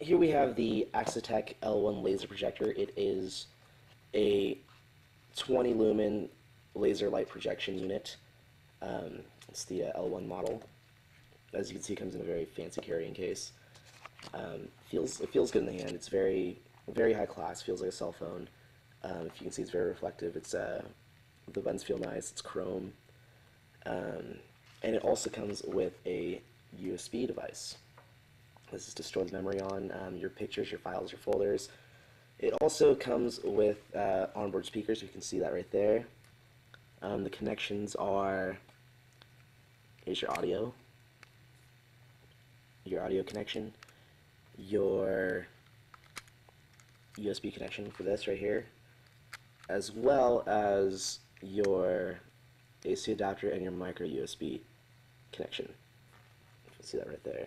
Here we have the AAXA L1 laser projector. It is a 20 lumen laser light projection unit. It's the L1 model. As you can see, it comes in a very fancy carrying case. It feels good in the hand. It's very high class. Feels like a cell phone. If you can see, it's very reflective. The buttons feel nice. It's chrome, and it also comes with a USB device. This is to store the memory on your pictures, your files, your folders. It also comes with onboard speakers. You can see that right there. The connections are, here's your audio connection, your USB connection for this right here, as well as your AC adapter and your micro USB connection. You can see that right there.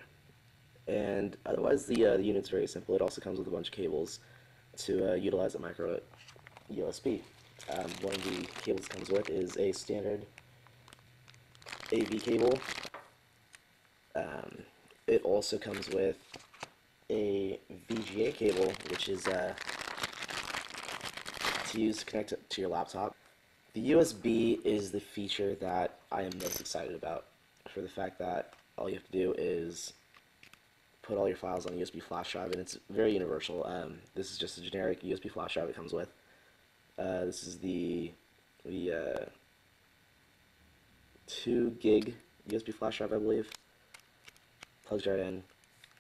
And otherwise, the unit's very simple. It also comes with a bunch of cables to utilize a micro USB. One of the cables it comes with is a standard AV cable. It also comes with a VGA cable, which is to use to connect it to your laptop. The USB is the feature that I am most excited about, for the fact that all you have to do is put all your files on a USB flash drive, and it's very universal. This is just a generic USB flash drive it comes with. This is the 2 gig USB flash drive, I believe. Plugs right in,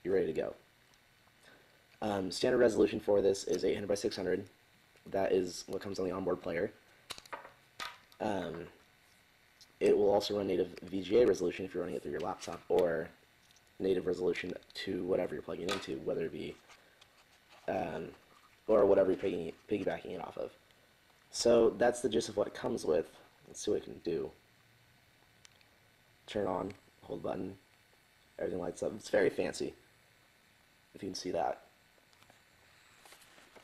you're ready to go. Standard resolution for this is 800 by 600. That is what comes on the onboard player. It will also run native VGA resolution if you're running it through your laptop, or native resolution to whatever you're plugging into, whether it be or whatever you're piggybacking it off of. So that's the gist of what it comes with. Let's see what it can do. Turn on, hold button, everything lights up. It's very fancy, if you can see that.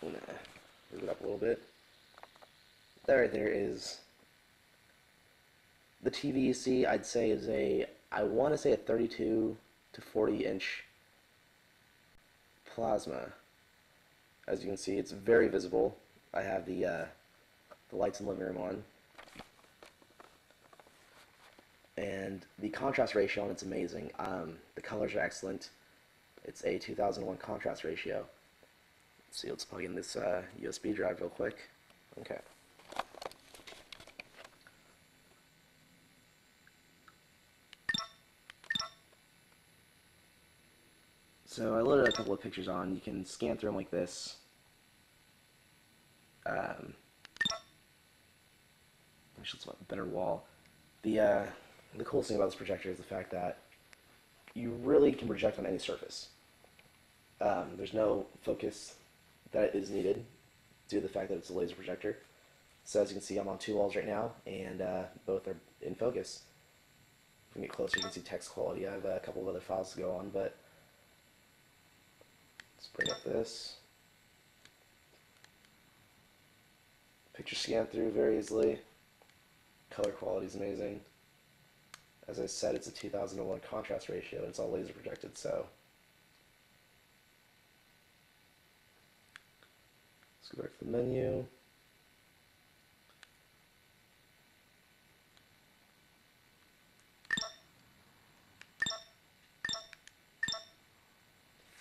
I'm gonna move it up a little bit. That right there is the TV you see. I'd say is I want to say a 32 to 40 inch plasma. As you can see, it's very visible. I have the lights in the living room on, and the contrast ratio on it's amazing. The colors are excellent. It's a 2001 contrast ratio. Let's see, let's plug in this USB drive real quick. Okay. So I loaded a couple of pictures on. You can scan through them like this. Actually, it's a better wall. The coolest thing about this projector is the fact that you really can project on any surface. There's no focus that is needed due to the fact that it's a laser projector. So as you can see, I'm on 2 walls right now, and both are in focus. If we get closer, you can see text quality. I have a couple of other files to go on, but let's bring up this. Picture scan through very easily. Color quality is amazing. As I said, it's a 2001 contrast ratio, and it's all laser projected, so let's go back to the menu.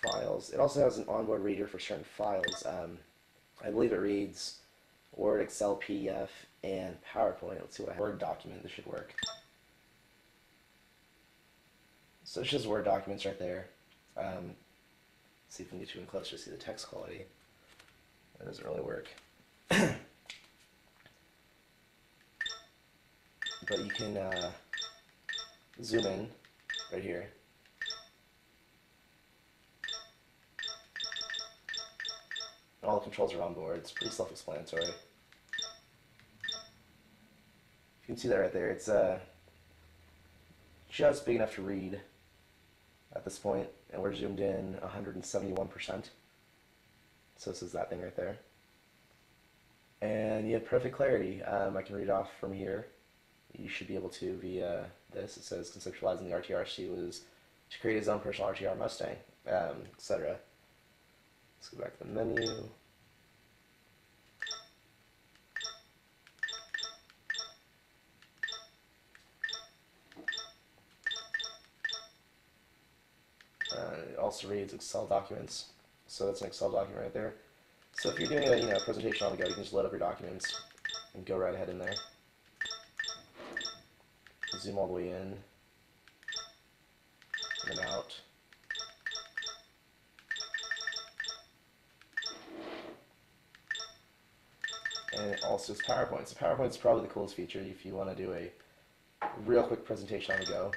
Files. It also has an onboard reader for certain files. I believe it reads Word, Excel, PDF, and PowerPoint. Let's see what I have. Word document. This should work. So it's just Word documents right there. See if we can get you in closer to see the text quality. That doesn't really work. But you can zoom in right here. All the controls are on board. It's pretty self-explanatory. You can see that right there. It's just big enough to read at this point, and we're zoomed in 171%. So this is that thing right there. And you have perfect clarity. I can read off from here. You should be able to via this. It says conceptualizing the RTR was to create his own personal RTR Mustang, etc. Let's go back to the menu. It also reads Excel documents, so that's an Excel document right there. So if you're doing a presentation on the go, you can just load up your documents and go right ahead in there. Zoom all the way in and then out. And it also is PowerPoint. So PowerPoint is probably the coolest feature if you want to do a real quick presentation on the go.